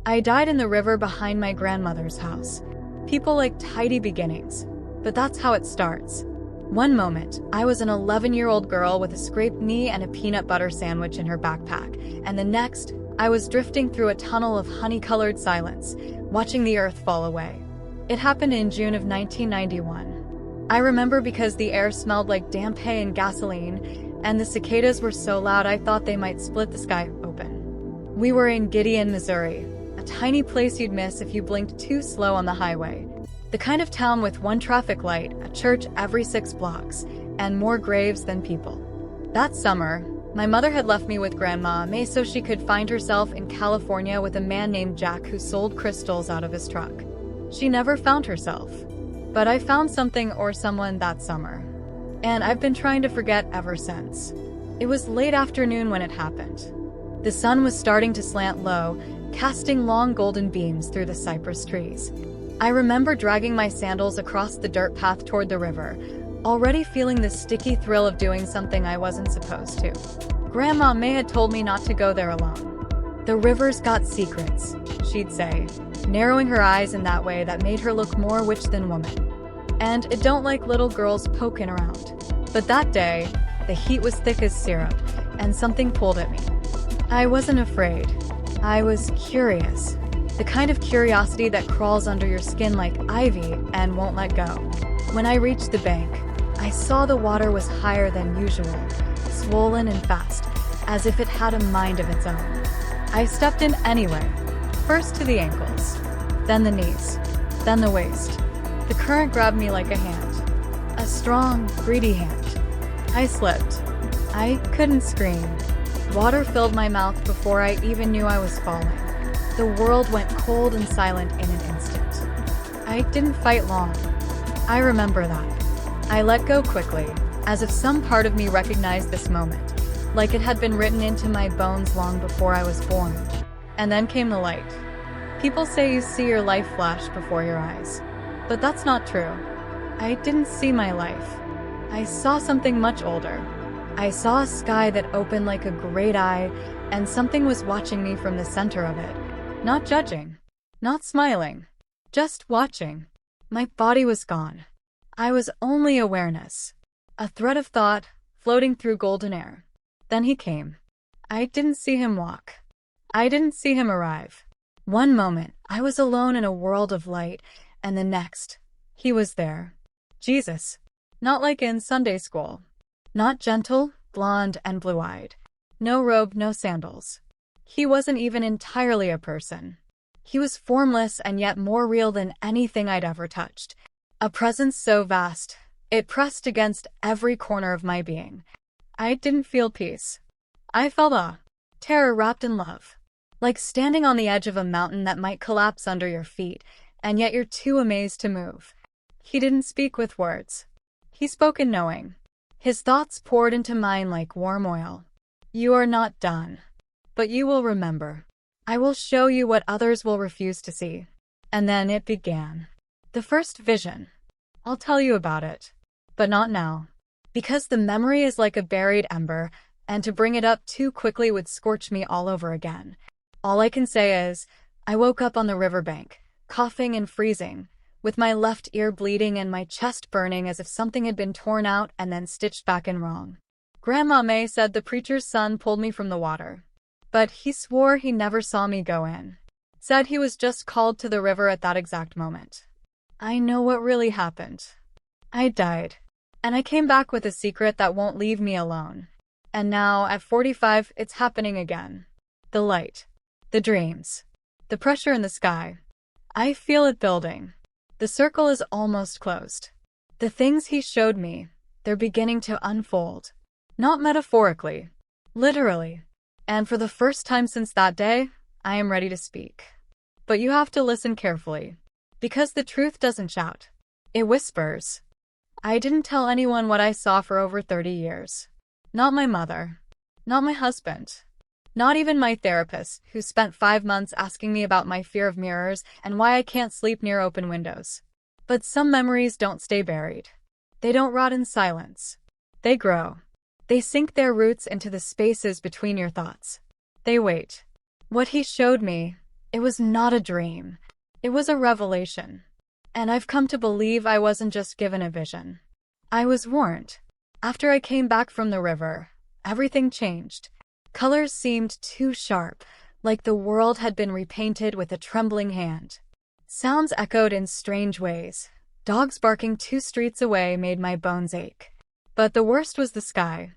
I died in the river behind my grandmother's house. People like tidy beginnings, but that's how it starts. One moment, I was an 11-year-old girl with a scraped knee and a peanut butter sandwich in her backpack, and the next, I was drifting through a tunnel of honey-colored silence, watching the earth fall away. It happened in June of 1991. I remember because the air smelled like damp hay and gasoline, and the cicadas were so loud I thought they might split the sky open. We were in Gideon, Missouri, a tiny place you'd miss if you blinked too slow on the highway. The kind of town with one traffic light, a church every 6 blocks, and more graves than people. That summer, my mother had left me with Grandma May so she could find herself in California with a man named Jack who sold crystals out of his truck. She never found herself. But I found something or someone that summer. And I've been trying to forget ever since. It was late afternoon when it happened. The sun was starting to slant low, casting long golden beams through the cypress trees. I remember dragging my sandals across the dirt path toward the river, already feeling the sticky thrill of doing something I wasn't supposed to. Grandma May had told me not to go there alone. The river's got secrets, she'd say, narrowing her eyes in that way that made her look more witch than woman. And it don't like little girls poking around. But that day, the heat was thick as syrup, and something pulled at me. I wasn't afraid. I was curious. The kind of curiosity that crawls under your skin like ivy and won't let go. When I reached the bank, I saw the water was higher than usual, swollen and fast, as if it had a mind of its own. I stepped in anyway, first to the ankles, then the knees, then the waist. The current grabbed me like a hand, a strong, greedy hand. I slipped. I couldn't scream. Water filled my mouth before I even knew I was falling. The world went cold and silent in an instant. I didn't fight long. I remember that. I let go quickly, as if some part of me recognized this moment, like it had been written into my bones long before I was born. And then came the light. People say you see your life flash before your eyes. But that's not true. I didn't see my life. I saw something much older. I saw a sky that opened like a great eye, and something was watching me from the center of it. Not judging, not smiling, just watching. My body was gone. I was only awareness. A thread of thought floating through golden air. Then he came. I didn't see him walk. I didn't see him arrive. One moment, I was alone in a world of light, and the next, he was there. Jesus. Not like in Sunday school. Not gentle, blonde, and blue-eyed. No robe, no sandals. He wasn't even entirely a person. He was formless and yet more real than anything I'd ever touched. A presence so vast, it pressed against every corner of my being. I didn't feel peace. I felt awe, terror wrapped in love. Like standing on the edge of a mountain that might collapse under your feet, and yet you're too amazed to move. He didn't speak with words. He spoke in knowing. His thoughts poured into mine like warm oil. You are not done. But you will remember. I will show you what others will refuse to see. And then it began. The first vision. I'll tell you about it. But not now. Because the memory is like a buried ember, and to bring it up too quickly would scorch me all over again. All I can say is, I woke up on the riverbank, coughing and freezing, with my left ear bleeding and my chest burning as if something had been torn out and then stitched back in wrong. Grandma May said the preacher's son pulled me from the water. But he swore he never saw me go in. Said he was just called to the river at that exact moment. I know what really happened. I died. And I came back with a secret that won't leave me alone. And now, at 45, it's happening again. The light. The dreams. The pressure in the sky. I feel it building. The circle is almost closed. The things he showed me, they're beginning to unfold. Not metaphorically. Literally. And for the first time since that day, I am ready to speak. But you have to listen carefully. Because the truth doesn't shout. It whispers. I didn't tell anyone what I saw for over 30 years. Not my mother. Not my husband. Not even my therapist, who spent 5 months asking me about my fear of mirrors and why I can't sleep near open windows. But some memories don't stay buried. They don't rot in silence. They grow. They sink their roots into the spaces between your thoughts. They wait. What he showed me, It was not a dream. It was a revelation. And I've come to believe I wasn't just given a vision. I was warned. After I came back from the river, everything changed. Colors seemed too sharp, like the world had been repainted with a trembling hand. Sounds echoed in strange ways. Dogs barking 2 streets away made my bones ache. But the worst was the sky.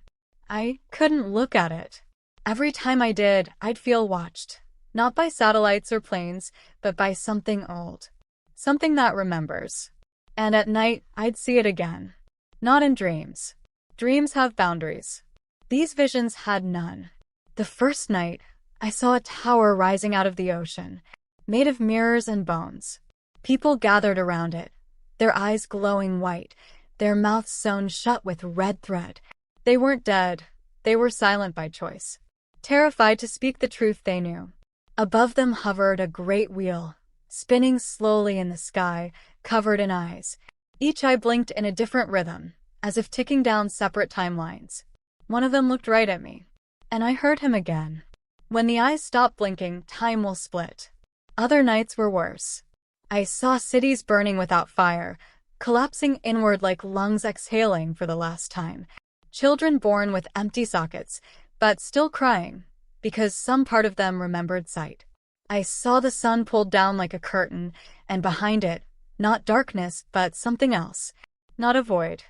I couldn't look at it. Every time I did, I'd feel watched. Not by satellites or planes, but by something old. Something that remembers. And at night, I'd see it again. Not in dreams. Dreams have boundaries. These visions had none. The first night, I saw a tower rising out of the ocean, made of mirrors and bones. People gathered around it, their eyes glowing white, their mouths sewn shut with red thread. They weren't dead. They were silent by choice, terrified to speak the truth they knew. Above them hovered a great wheel, spinning slowly in the sky, covered in eyes. Each eye blinked in a different rhythm, as if ticking down separate timelines. One of them looked right at me, and I heard him again. When the eyes stop blinking, time will split. Other nights were worse. I saw cities burning without fire, collapsing inward like lungs exhaling for the last time. Children born with empty sockets, but still crying, because some part of them remembered sight. I saw the sun pulled down like a curtain, and behind it, not darkness, but something else. Not a void.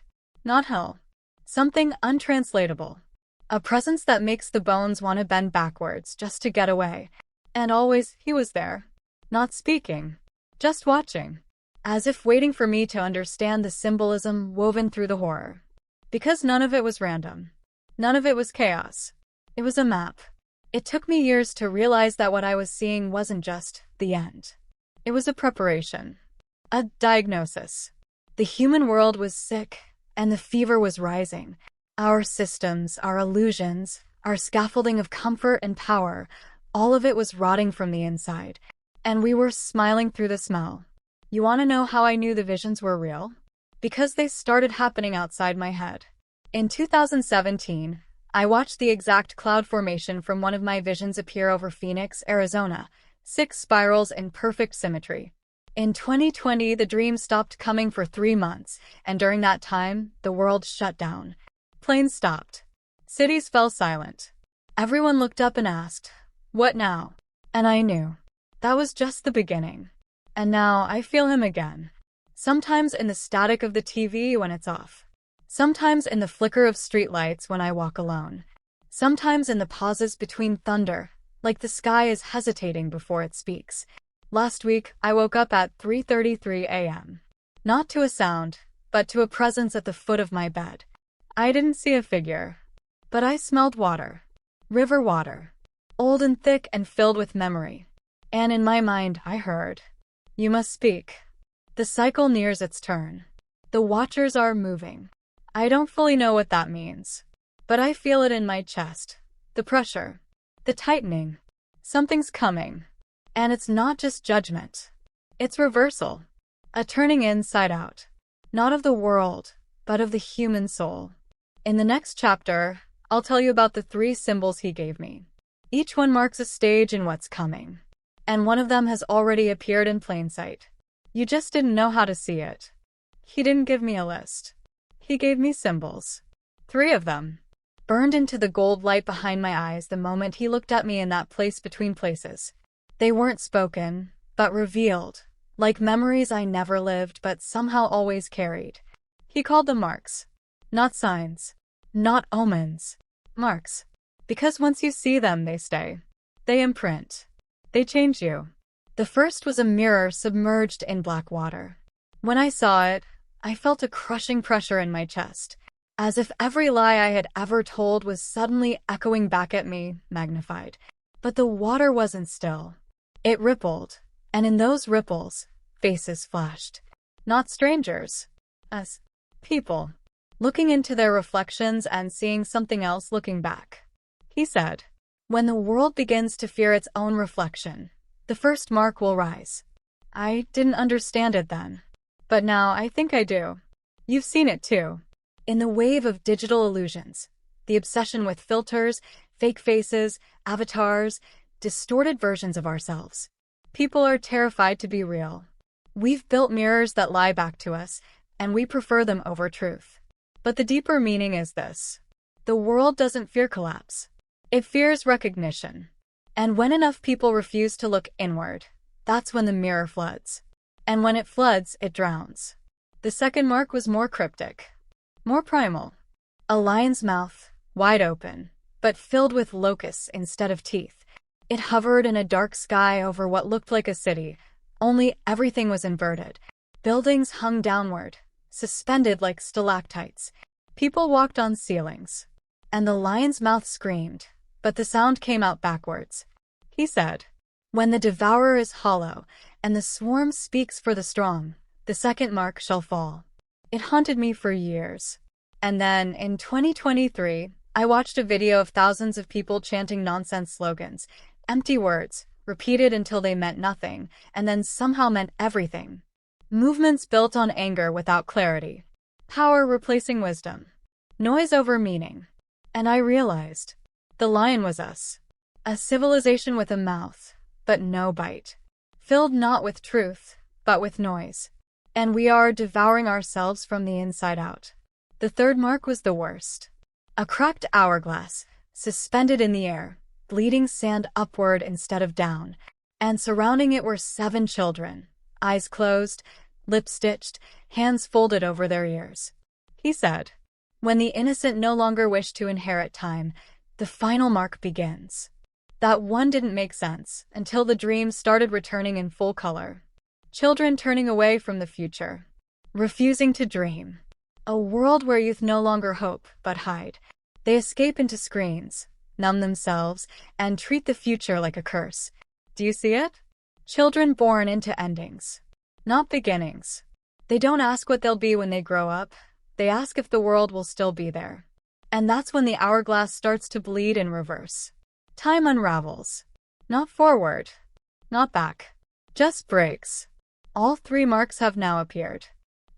Not hell. Something untranslatable. A presence that makes the bones want to bend backwards just to get away. And always, he was there. Not speaking. Just watching. As if waiting for me to understand the symbolism woven through the horror. Because none of it was random. None of it was chaos. It was a map. It took me years to realize that what I was seeing wasn't just the end. It was a preparation. A diagnosis. The human world was sick, and the fever was rising. Our systems, our illusions, our scaffolding of comfort and power, all of it was rotting from the inside. And we were smiling through the smell. You want to know how I knew the visions were real? Because they started happening outside my head. In 2017, I watched the exact cloud formation from one of my visions appear over Phoenix, Arizona, 6 spirals in perfect symmetry. In 2020, the dream stopped coming for 3 months, and during that time, the world shut down. Planes stopped. Cities fell silent. Everyone looked up and asked, "What now?" And I knew. That was just the beginning. And now I feel him again. Sometimes in the static of the TV when it's off. Sometimes in the flicker of streetlights when I walk alone. Sometimes in the pauses between thunder, like the sky is hesitating before it speaks. Last week, I woke up at 3:33 a.m. Not to a sound, but to a presence at the foot of my bed. I didn't see a figure, but I smelled water. River water. Old and thick and filled with memory. And in my mind, I heard, "You must speak." The cycle nears its turn. The watchers are moving. I don't fully know what that means, but I feel it in my chest. The pressure. The tightening. Something's coming. And it's not just judgment. It's reversal. A turning inside out. Not of the world, but of the human soul. In the next chapter, I'll tell you about the 3 symbols he gave me. Each one marks a stage in what's coming. And one of them has already appeared in plain sight. You just didn't know how to see it. He didn't give me a list. He gave me symbols. 3 of them. Burned into the gold light behind my eyes the moment he looked at me in that place between places. They weren't spoken, but revealed, like memories I never lived but somehow always carried. He called them marks. Not signs. Not omens. Marks. Because once you see them, they stay. They imprint. They change you. The first was a mirror submerged in black water. When I saw it, I felt a crushing pressure in my chest, as if every lie I had ever told was suddenly echoing back at me, magnified. But the water wasn't still. It rippled, and in those ripples, faces flashed. Not strangers. Us. People. Looking into their reflections and seeing something else looking back. He said, "When the world begins to fear its own reflection, the first mark will rise." I didn't understand it then. But now I think I do. You've seen it too. In the wave of digital illusions. The obsession with filters, fake faces, avatars, distorted versions of ourselves. People are terrified to be real. We've built mirrors that lie back to us, and we prefer them over truth. But the deeper meaning is this. The world doesn't fear collapse. It fears recognition. And when enough people refuse to look inward, that's when the mirror floods. And when it floods, it drowns. The second mark was more cryptic, more primal. A lion's mouth, wide open, but filled with locusts instead of teeth. It hovered in a dark sky over what looked like a city, only everything was inverted. Buildings hung downward, suspended like stalactites. People walked on ceilings. And the lion's mouth screamed, but the sound came out backwards. He said, "When the devourer is hollow, and the swarm speaks for the strong, the second mark shall fall." It haunted me for years. And then, in 2023, I watched a video of thousands of people chanting nonsense slogans, empty words, repeated until they meant nothing, and then somehow meant everything. Movements built on anger without clarity. Power replacing wisdom. Noise over meaning. And I realized, the lion was us. A civilization with a mouth, but no bite. Filled not with truth, but with noise. And we are devouring ourselves from the inside out. The third mark was the worst. A cracked hourglass, suspended in the air, bleeding sand upward instead of down. And surrounding it were 7 children, eyes closed, lips stitched, hands folded over their ears. He said, "When the innocent no longer wish to inherit time, the final mark begins." That one didn't make sense until the dream started returning in full color. Children turning away from the future, refusing to dream. A world where youth no longer hope, but hide. They escape into screens, numb themselves, and treat the future like a curse. Do you see it? Children born into endings, not beginnings. They don't ask what they'll be when they grow up. They ask if the world will still be there. And that's when the hourglass starts to bleed in reverse. Time unravels. Not forward, not back, just breaks. All 3 marks have now appeared.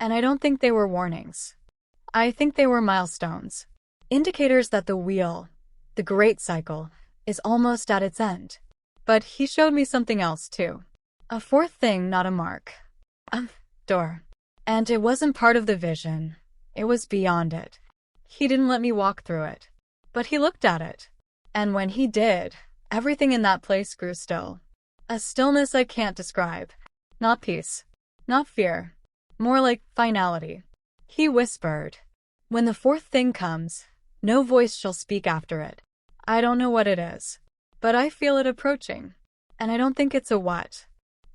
And I don't think they were warnings. I think they were milestones. Indicators that the wheel, the great cycle, is almost at its end. But he showed me something else too. A 4th thing, not a mark. A door. And it wasn't part of the vision. It was beyond it. He didn't let me walk through it. But he looked at it. And when he did, everything in that place grew still. A stillness I can't describe. Not peace. Not fear. More like finality. He whispered, "When the 4th thing comes, no voice shall speak after it." I don't know what it is, but I feel it approaching. And I don't think it's a what.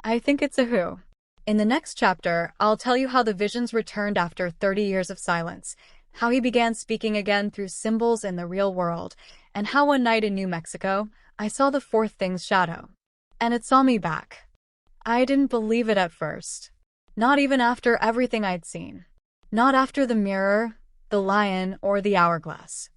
I think it's a who. In the next chapter, I'll tell you how the visions returned after 30 years of silence, how he began speaking again through symbols in the real world, and how one night in New Mexico, I saw the 4th thing's shadow. And it saw me back. I didn't believe it at first. Not even after everything I'd seen. Not after the mirror, the lion, or the hourglass.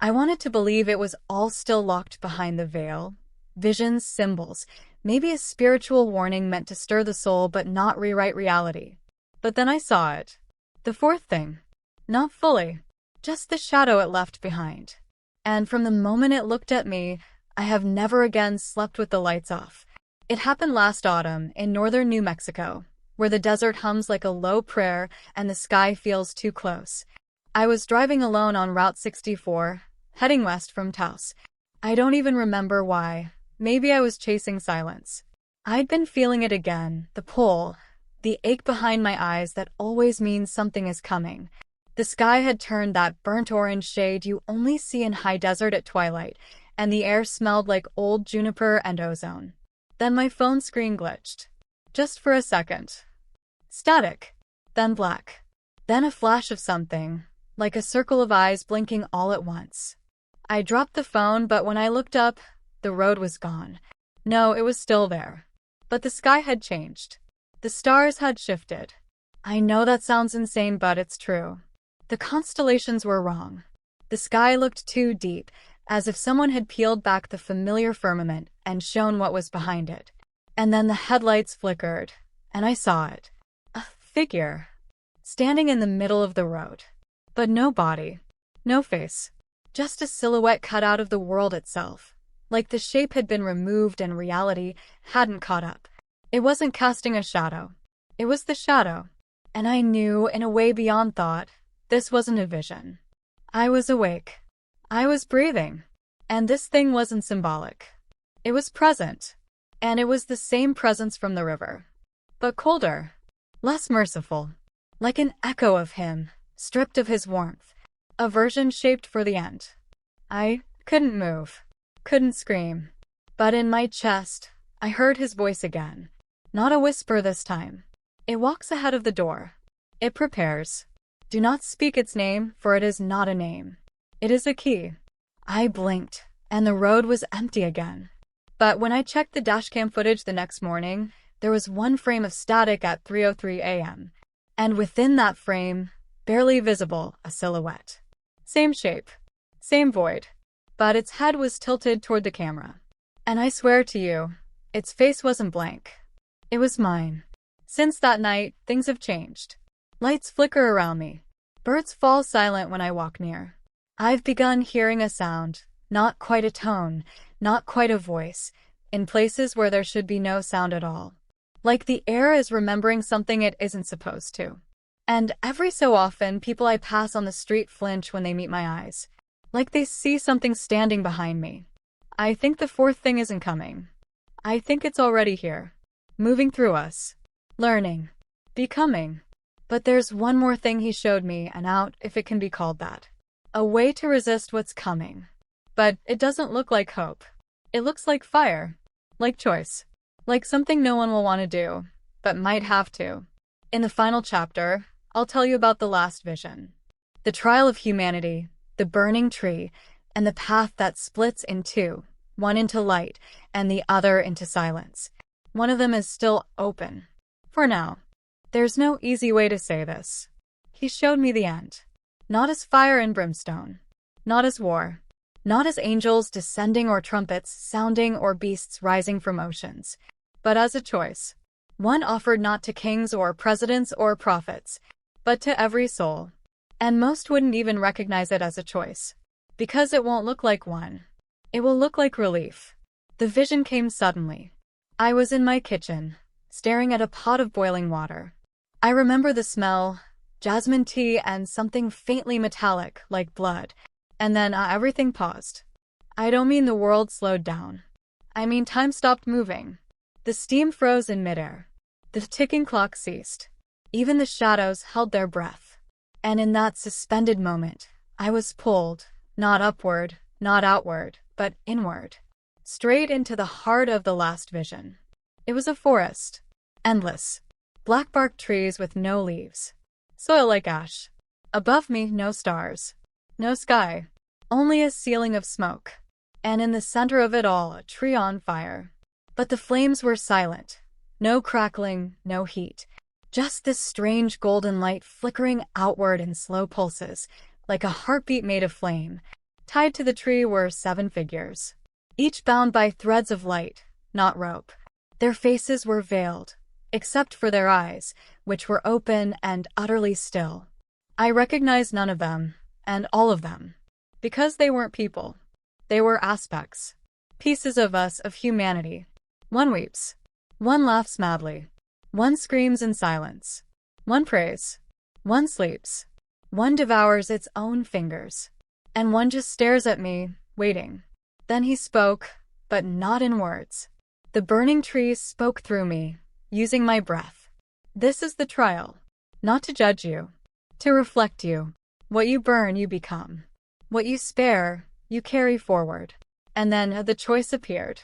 I wanted to believe it was all still locked behind the veil. Visions, symbols, maybe a spiritual warning meant to stir the soul but not rewrite reality. But then I saw it. The 4th thing. Not fully. Just the shadow it left behind. And from the moment it looked at me, I have never again slept with the lights off. It happened last autumn in northern New Mexico, where the desert hums like a low prayer and the sky feels too close. I was driving alone on Route 64, heading west from Taos. I don't even remember why. Maybe I was chasing silence. I'd been feeling it again, the pull, the ache behind my eyes that always means something is coming. The sky had turned that burnt orange shade you only see in high desert at twilight, and the air smelled like old juniper and ozone. Then my phone screen glitched. Just for a second. Static. Then black. Then a flash of something, like a circle of eyes blinking all at once. I dropped the phone, but when I looked up, the road was gone. No, it was still there. But the sky had changed. The stars had shifted. I know that sounds insane, but it's true. The constellations were wrong. The sky looked too deep, as if someone had peeled back the familiar firmament and shown what was behind it. And then the headlights flickered, and I saw it. A figure, standing in the middle of the road. But no body, no face, just a silhouette cut out of the world itself, like the shape had been removed and reality hadn't caught up. It wasn't casting a shadow. It was the shadow. And I knew, in a way beyond thought, this wasn't a vision. I was awake. I was breathing. And this thing wasn't symbolic. It was present. And it was the same presence from the river. But colder. Less merciful. Like an echo of him, stripped of his warmth. A version shaped for the end. I couldn't move. Couldn't scream. But in my chest, I heard his voice again. Not a whisper this time. It walks ahead of the door. It prepares. Do not speak its name, for it is not a name. It is a key. I blinked, and the road was empty again. But when I checked the dashcam footage the next morning, there was one frame of static at 3:03 a.m. And within that frame, barely visible, a silhouette. Same shape. Same void. But its head was tilted toward the camera. And I swear to you, its face wasn't blank. It was mine. Since that night, things have changed. Lights flicker around me. Birds fall silent when I walk near. I've begun hearing a sound, not quite a tone, not quite a voice, in places where there should be no sound at all. Like the air is remembering something it isn't supposed to. And every so often, people I pass on the street flinch when they meet my eyes. Like they see something standing behind me. I think the fourth thing isn't coming. I think it's already here. Moving through us. Learning. Becoming. But there's one more thing he showed me, an out, if it can be called that. A way to resist what's coming. But it doesn't look like hope. It looks like fire. Like choice. Like something no one will want to do, but might have to. In the final chapter, I'll tell you about the last vision. The trial of humanity, the burning tree, and the path that splits in two, one into light and the other into silence. One of them is still open. For now. There's no easy way to say this. He showed me the end. Not as fire and brimstone. Not as war. Not as angels descending or trumpets sounding or beasts rising from oceans. But as a choice. One offered not to kings or presidents or prophets, but to every soul. And most wouldn't even recognize it as a choice. Because it won't look like one. It will look like relief. The vision came suddenly. I was in my kitchen, staring at a pot of boiling water. I remember the smell, jasmine tea and something faintly metallic, like blood. And then everything paused. I don't mean the world slowed down. I mean time stopped moving. The steam froze in midair. The ticking clock ceased. Even the shadows held their breath. And in that suspended moment, I was pulled, not upward, not outward, but inward. Straight into the heart of the last vision. It was a forest. Endless. Black-barked trees with no leaves. Soil like ash. Above me, no stars. No sky. Only a ceiling of smoke. And in the center of it all, a tree on fire. But the flames were silent. No crackling, no heat. Just this strange golden light flickering outward in slow pulses, like a heartbeat made of flame. Tied to the tree were 7 figures. Each bound by threads of light, not rope. Their faces were veiled, except for their eyes, which were open and utterly still. I recognized none of them, and all of them. Because they weren't people. They were aspects. Pieces of us, of humanity. One weeps. One laughs madly. One screams in silence. One prays. One sleeps. One devours its own fingers. And one just stares at me, waiting. Then he spoke, but not in words. The burning trees spoke through me, using my breath. This is the trial. Not to judge you. To reflect you. What you burn, you become. What you spare, you carry forward. And then the choice appeared.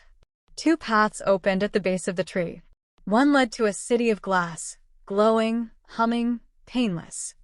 2 paths opened at the base of the tree. One led to a city of glass, glowing, humming, painless.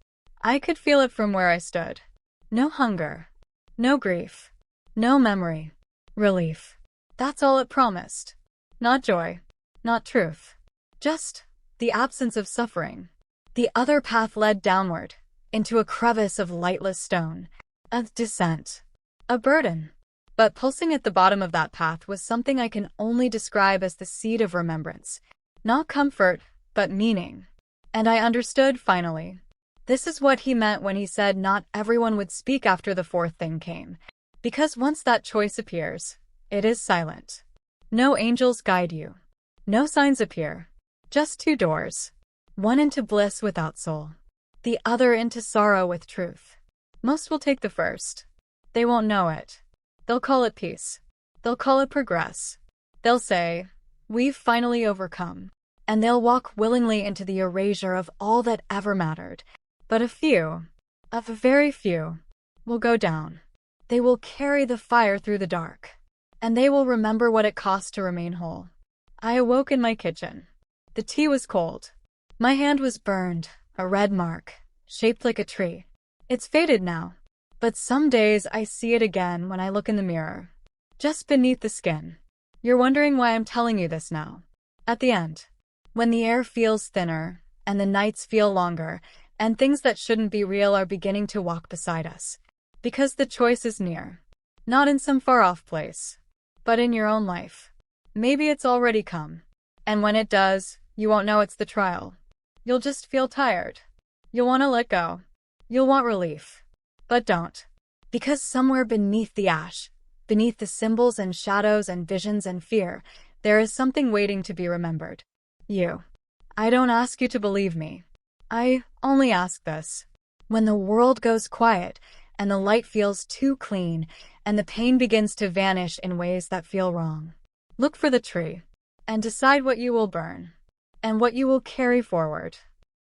I could feel it from where I stood. No hunger. No grief. No memory. Relief. That's all it promised. Not joy. Not truth. Just the absence of suffering. The other path led downward, into a crevice of lightless stone. A descent. A burden. But pulsing at the bottom of that path was something I can only describe as the seed of remembrance. Not comfort, but meaning. And I understood finally. This is what he meant when he said not everyone would speak after the fourth thing came. Because once that choice appears, it is silent. No angels guide you. No signs appear. Just two doors. One into bliss without soul. The other into sorrow with truth. Most will take the first. They won't know it. They'll call it peace. They'll call it progress. They'll say, "We've finally overcome." And they'll walk willingly into the erasure of all that ever mattered. But a few, of very few, will go down. They will carry the fire through the dark. And they will remember what it cost to remain whole. I awoke in my kitchen. The tea was cold. My hand was burned, a red mark, shaped like a tree. It's faded now. But some days I see it again when I look in the mirror. Just beneath the skin. You're wondering why I'm telling you this now. At the end, when the air feels thinner, and the nights feel longer, and things that shouldn't be real are beginning to walk beside us. Because the choice is near. Not in some far-off place, but in your own life. Maybe it's already come. And when it does, you won't know it's the trial. You'll just feel tired. You'll want to let go. You'll want relief. But don't. Because somewhere beneath the ash, beneath the symbols and shadows and visions and fear, there is something waiting to be remembered. You. I don't ask you to believe me. I only ask this. When the world goes quiet, and the light feels too clean, and the pain begins to vanish in ways that feel wrong, look for the tree, and decide what you will burn, and what you will carry forward.